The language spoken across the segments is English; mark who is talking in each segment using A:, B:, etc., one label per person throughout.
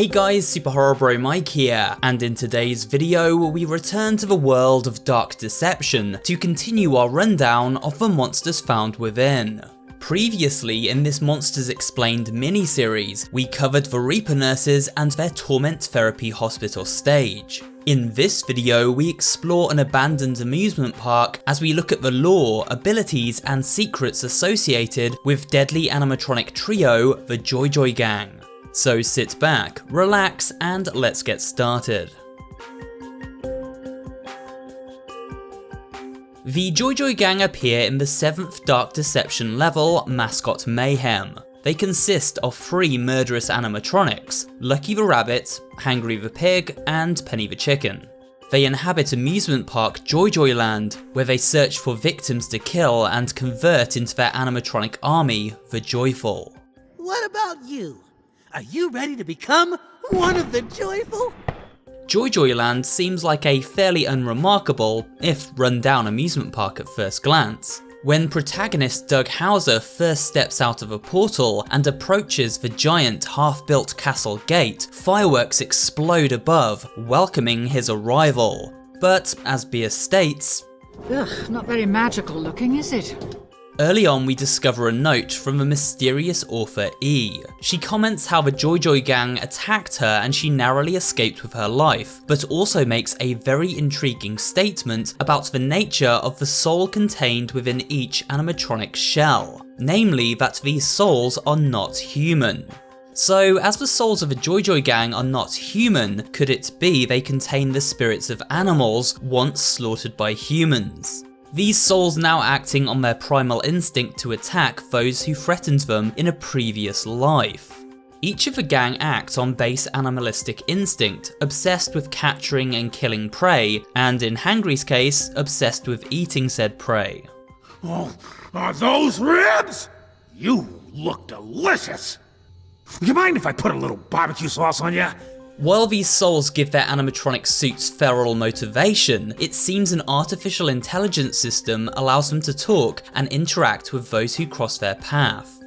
A: Hey guys, SuperHorrorBro Mike here, and in today's video we return to the world of Dark Deception to continue our rundown of the monsters found within. Previously in this Monsters Explained mini-series, we covered the Reaper nurses and their torment therapy hospital stage. In this video we explore an abandoned amusement park as we look at the lore, abilities and secrets associated with deadly animatronic trio, the Joyjoy Gang. So sit back, relax, and let's get started. The Joyjoy Gang appear in the 7th Dark Deception level, Mascot Mayhem. They consist of 3 murderous animatronics, Lucky the Rabbit, Hangry the Pig, and Penny the Chicken. They inhabit amusement park Joyjoyland, where they search for victims to kill and convert into their animatronic army, the Joyful.
B: What about you? Are you ready to become one of the Joyful?
A: Joyjoyland seems like a fairly unremarkable, if run-down amusement park at first glance. When protagonist Doug Hauser first steps out of a portal and approaches the giant half-built castle gate, fireworks explode above, welcoming his arrival. But, as Bia states,
C: ugh, not very magical looking, is it?
A: Early on we discover a note from the mysterious author E. She comments how the Joyjoy Gang attacked her and she narrowly escaped with her life, but also makes a very intriguing statement about the nature of the soul contained within each animatronic shell, namely that these souls are not human. So, as the souls of the Joyjoy Gang are not human, could it be they contain the spirits of animals once slaughtered by humans? These souls now acting on their primal instinct to attack those who threatened them in a previous life. Each of the gang act on base animalistic instinct, obsessed with capturing and killing prey, and in Hangry's case, obsessed with eating said prey.
D: Oh, are those ribs? You look delicious! You mind if I put a little barbecue sauce on ya?
A: While these souls give their animatronic suits feral motivation, it seems an artificial intelligence system allows them to talk and interact with those who cross their path.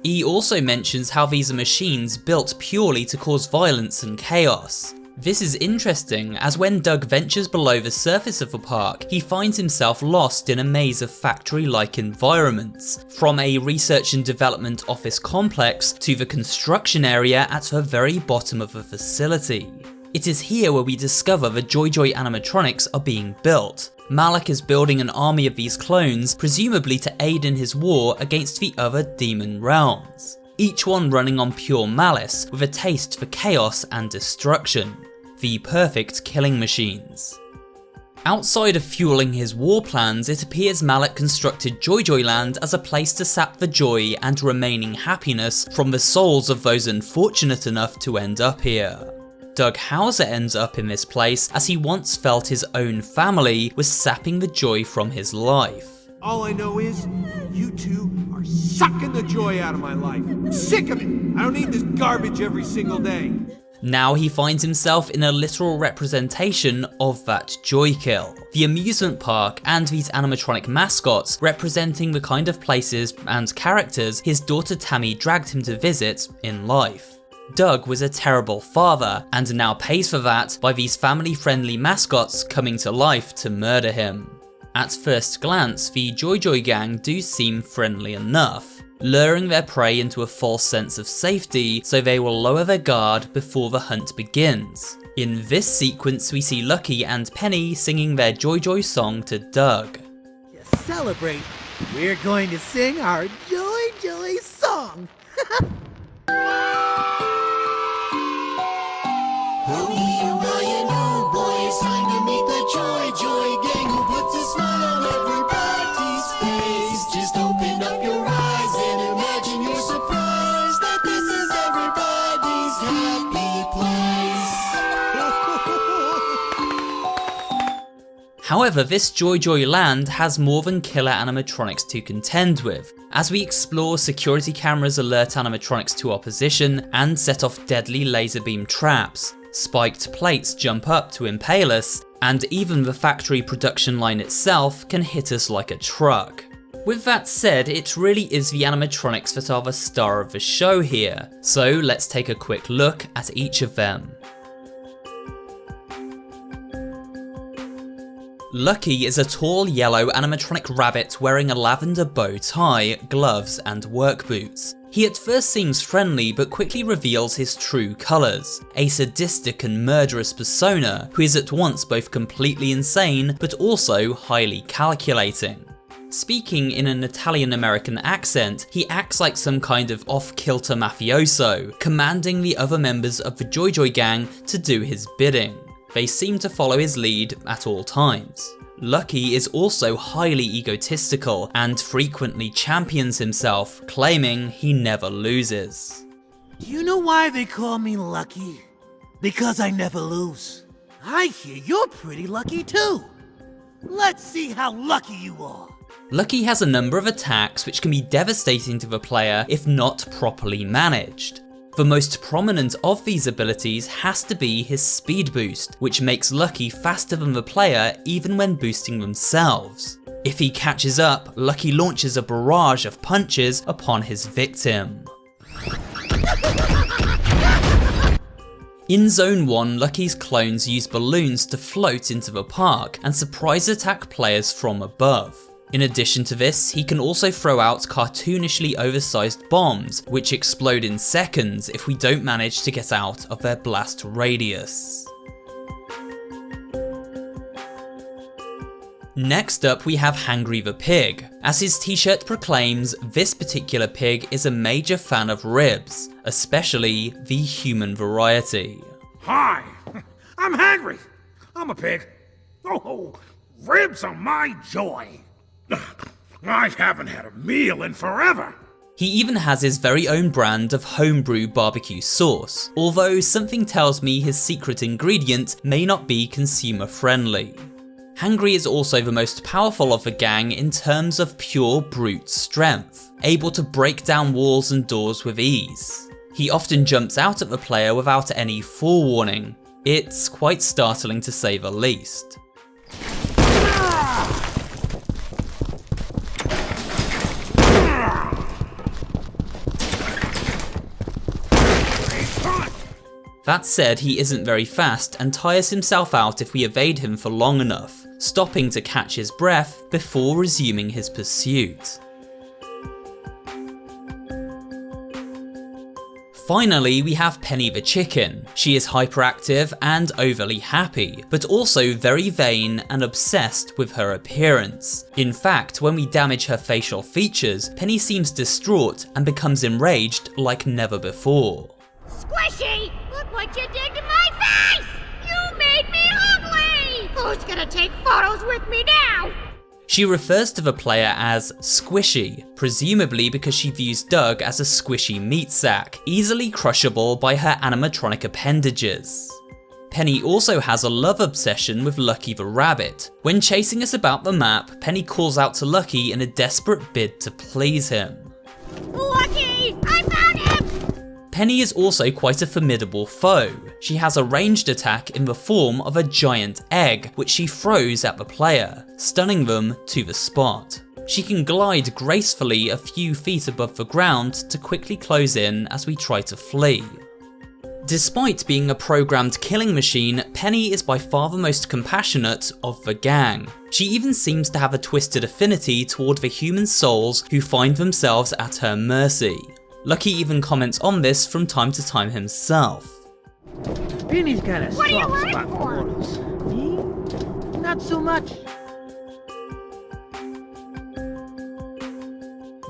A: E also mentions how these are machines built purely to cause violence and chaos. This is interesting, as when Doug ventures below the surface of the park, he finds himself lost in a maze of factory-like environments, from a research and development office complex to the construction area at the very bottom of the facility. It is here where we discover the Joyjoy animatronics are being built. Malik is building an army of these clones, presumably to aid in his war against the other demon realms, each one running on pure malice with a taste for chaos and destruction. The perfect killing machines. Outside of fueling his war plans, it appears Malik constructed Joyjoyland as a place to sap the joy and remaining happiness from the souls of those unfortunate enough to end up here. Doug Hauser ends up in this place as he once felt his own family was sapping the joy from his life.
E: All I know is, you two are sucking the joy out of my life. I'm sick of it. I don't need this garbage every single day.
A: Now he finds himself in a literal representation of that joy kill. The amusement park and these animatronic mascots representing the kind of places and characters his daughter Tammy dragged him to visit in life. Doug was a terrible father and now pays for that by these family-friendly mascots coming to life to murder him. At first glance, the Joyjoy Gang do seem friendly enough, luring their prey into a false sense of safety so they will lower their guard before the hunt begins. In this sequence we see Lucky and Penny singing their Joyjoy song to Doug.
B: To celebrate, we're going to sing our Joyjoy song.
F: Joyjoy Gang who puts a smile on everybody's face. Just open up your eyes and imagine you're surprised that this is everybody's happy place.
A: However, this Joyjoyland has more than killer animatronics to contend with, as we explore security cameras alert animatronics to our position and set off deadly laser beam traps. Spiked plates jump up to impale us, and even the factory production line itself can hit us like a truck. With that said, it really is the animatronics that are the star of the show here, so let's take a quick look at each of them. Lucky is a tall yellow animatronic rabbit wearing a lavender bow tie, gloves and work boots. He at first seems friendly but quickly reveals his true colours, a sadistic and murderous persona who is at once both completely insane but also highly calculating. Speaking in an Italian-American accent, he acts like some kind of off-kilter mafioso, commanding the other members of the Joyjoy gang to do his bidding. They seem to follow his lead at all times. Lucky is also highly egotistical and frequently champions himself, claiming he never loses.
B: Do you know why they call me Lucky? Because I never lose. I hear you're pretty lucky too. Let's see how lucky you are.
A: Lucky has a number of attacks which can be devastating to the player if not properly managed. The most prominent of these abilities has to be his speed boost, which makes Lucky faster than the player even when boosting themselves. If he catches up, Lucky launches a barrage of punches upon his victim. In Zone 1, Lucky's clones use balloons to float into the park and surprise attack players from above. In addition to this, he can also throw out cartoonishly oversized bombs, which explode in seconds if we don't manage to get out of their blast radius. Next up we have Hangry the pig. As his t-shirt proclaims, this particular pig is a major fan of ribs, especially the human variety.
D: Hi, I'm Hangry. I'm a pig. Oh, ribs are my joy. I haven't had a meal in forever.
A: He even has his very own brand of homebrew barbecue sauce, although something tells me his secret ingredient may not be consumer friendly. Hangry is also the most powerful of the gang in terms of pure brute strength, able to break down walls and doors with ease. He often jumps out at the player without any forewarning. It's quite startling to say the least. That said, he isn't very fast and tires himself out if we evade him for long enough, stopping to catch his breath before resuming his pursuit. Finally, we have Penny the chicken. She is hyperactive and overly happy, but also very vain and obsessed with her appearance. In fact, when we damage her facial features, Penny seems distraught and becomes enraged like never before.
G: Squishy! Look what you did to my face! You made me ugly! Who's gonna take photos with me now?
A: She refers to the player as Squishy, presumably because she views Doug as a squishy meat sack, easily crushable by her animatronic appendages. Penny also has a love obsession with Lucky the rabbit. When chasing us about the map, Penny calls out to Lucky in a desperate bid to please him.
G: Lucky! I found him!
A: Penny is also quite a formidable foe. She has a ranged attack in the form of a giant egg, which she throws at the player, stunning them to the spot. She can glide gracefully a few feet above the ground to quickly close in as we try to flee. Despite being a programmed killing machine, Penny is by far the most compassionate of the gang. She even seems to have a twisted affinity toward the human souls who find themselves at her mercy. Lucky even comments on this from time to time himself.
B: Penny's got a
G: What are you
B: soft
G: waiting
B: spot
G: for?
B: for us. Me? Not so much.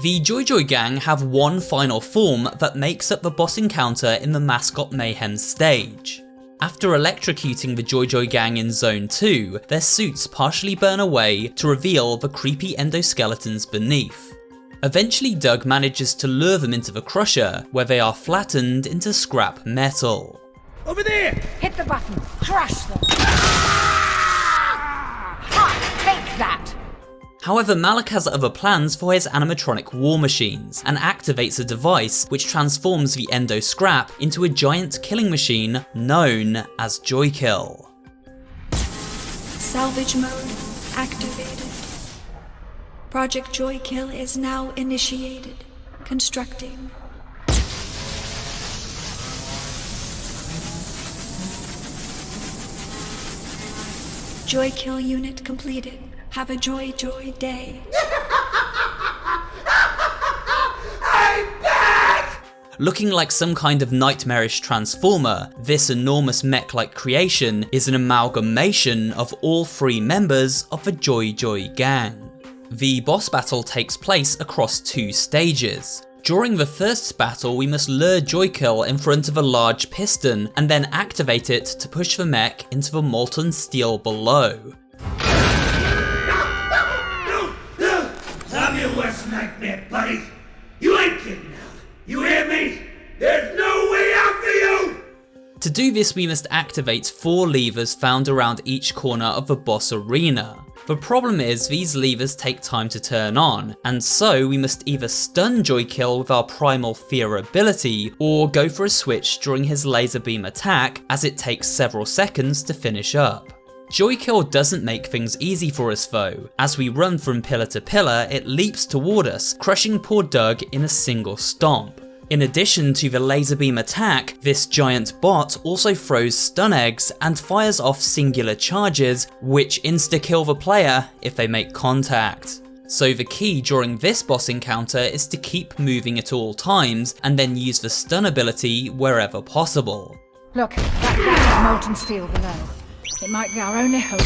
A: The Joyjoy gang have one final form that makes up the boss encounter in the Mascot Mayhem stage. After electrocuting the Joyjoy gang in Zone 2, their suits partially burn away to reveal the creepy endoskeletons beneath. Eventually Doug manages to lure them into the crusher, where they are flattened into scrap metal.
B: Over there!
C: Hit the button. Crush them. Ha! Take that!
A: However, Malik has other plans for his animatronic war machines, and activates a device which transforms the endo scrap into a giant killing machine known as Joykill.
H: Salvage mode activated. Project Joykill is now initiated. Constructing. Joykill unit completed. Have a joy day.
A: Looking like some kind of nightmarish transformer, this enormous mech-like creation is an amalgamation of all 3 members of the Joyjoy gang. The boss battle takes place across 2 stages. During the first battle, we must lure Joykill in front of a large piston and then activate it to push the mech into the molten steel below.
D: I'm your worst nightmare, buddy. You ain't getting out. You hear me? There's no way out for you!
A: To do this, we must activate 4 levers found around each corner of the boss arena. The problem is these levers take time to turn on, and so we must either stun Joykill with our primal fear ability, or go for a switch during his laser beam attack, as it takes several seconds to finish up. Joykill doesn't make things easy for us though. As we run from pillar to pillar, it leaps toward us, crushing poor Doug in a single stomp. In addition to the laser beam attack, this giant bot also throws stun eggs and fires off singular charges, which insta-kill the player if they make contact. So the key during this boss encounter is to keep moving at all times, and then use the stun ability wherever possible.
C: Look, that gas of molten steel below. It might be our only hope.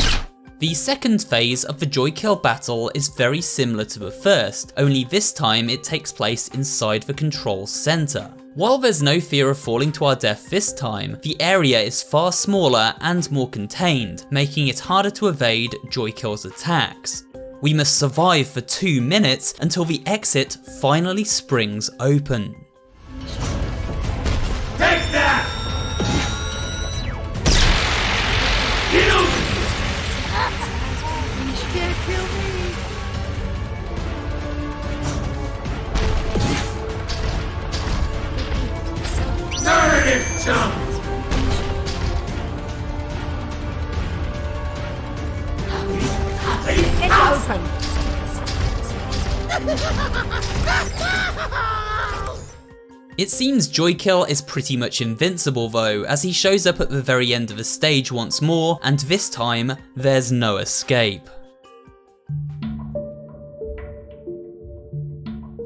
A: The second phase of the Joykill battle is very similar to the first, only this time it takes place inside the control center. While there's no fear of falling to our death this time, the area is far smaller and more contained, making it harder to evade Joykill's attacks. We must survive for 2 minutes until the exit finally springs open.
D: Take that! Get over here!
B: You can't kill me.
D: Narrative jump!
C: It's open.
A: It seems Joykill is pretty much invincible though, as he shows up at the very end of the stage once more, and this time, there's no escape.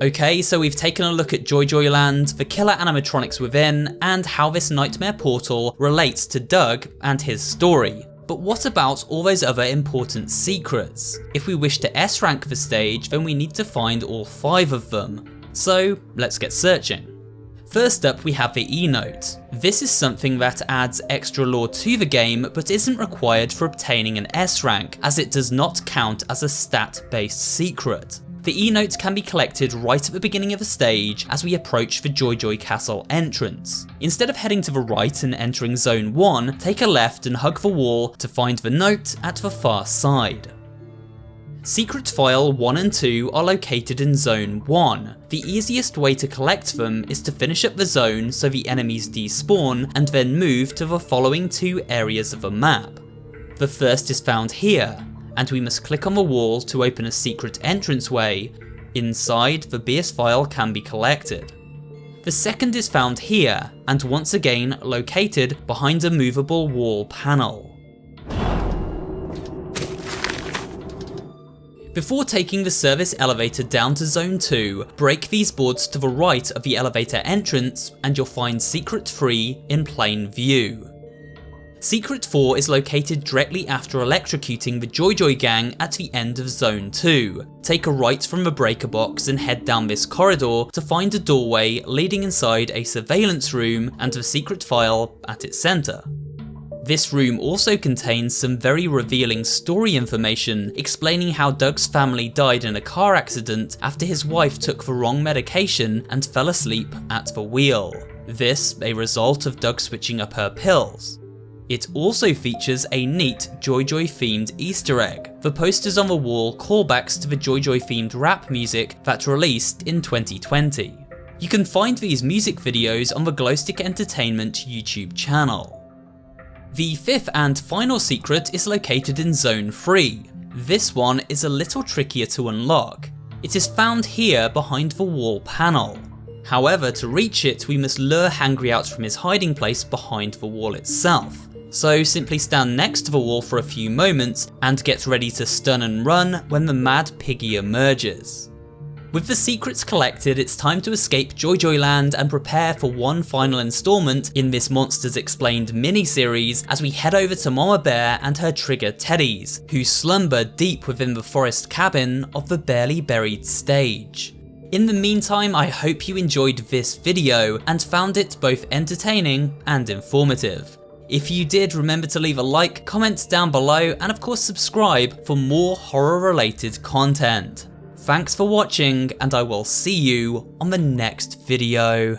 A: Okay, so we've taken a look at Joyjoyland, the killer animatronics within, and how this nightmare portal relates to Doug and his story. But what about all those other important secrets? If we wish to S-rank the stage, then we need to find all 5 of them. So, let's get searching. First up, we have the E-note. This is something that adds extra lore to the game, but isn't required for obtaining an S rank, as it does not count as a stat-based secret. The E-note can be collected right at the beginning of the stage as we approach the Joyjoy Castle entrance. Instead of heading to the right and entering Zone 1, take a left and hug the wall to find the note at the far side. Secret File 1 and 2 are located in Zone 1. The easiest way to collect them is to finish up the zone so the enemies despawn and then move to the following 2 areas of the map. The first is found here, and we must click on the wall to open a secret entranceway. Inside, the BS file can be collected. The second is found here, and once again located behind a movable wall panel. Before taking the service elevator down to Zone 2, break these boards to the right of the elevator entrance and you'll find Secret 3 in plain view. Secret 4 is located directly after electrocuting the Joyjoy gang at the end of Zone 2. Take a right from the breaker box and head down this corridor to find a doorway leading inside a surveillance room and the secret file at its centre. This room also contains some very revealing story information explaining how Doug's family died in a car accident after his wife took the wrong medication and fell asleep at the wheel. This a result of Doug switching up her pills. It also features a neat Joyjoy themed Easter egg. The posters on the wall callbacks to the Joyjoy themed rap music that released in 2020. You can find these music videos on the Glowstick Entertainment YouTube channel. The 5th and final secret is located in Zone 3. This one is a little trickier to unlock. It is found here behind the wall panel. However, to reach it, we must lure Hangry out from his hiding place behind the wall itself. So simply stand next to the wall for a few moments and get ready to stun and run when the mad piggy emerges. With the secrets collected, it's time to escape Joyjoyland and prepare for one final installment in this Monsters Explained mini-series as we head over to Mama Bear and her trigger teddies, who slumber deep within the forest cabin of the barely buried stage. In the meantime, I hope you enjoyed this video and found it both entertaining and informative. If you did, remember to leave a like, comment down below, and of course subscribe for more horror related content. Thanks for watching, and I will see you on the next video.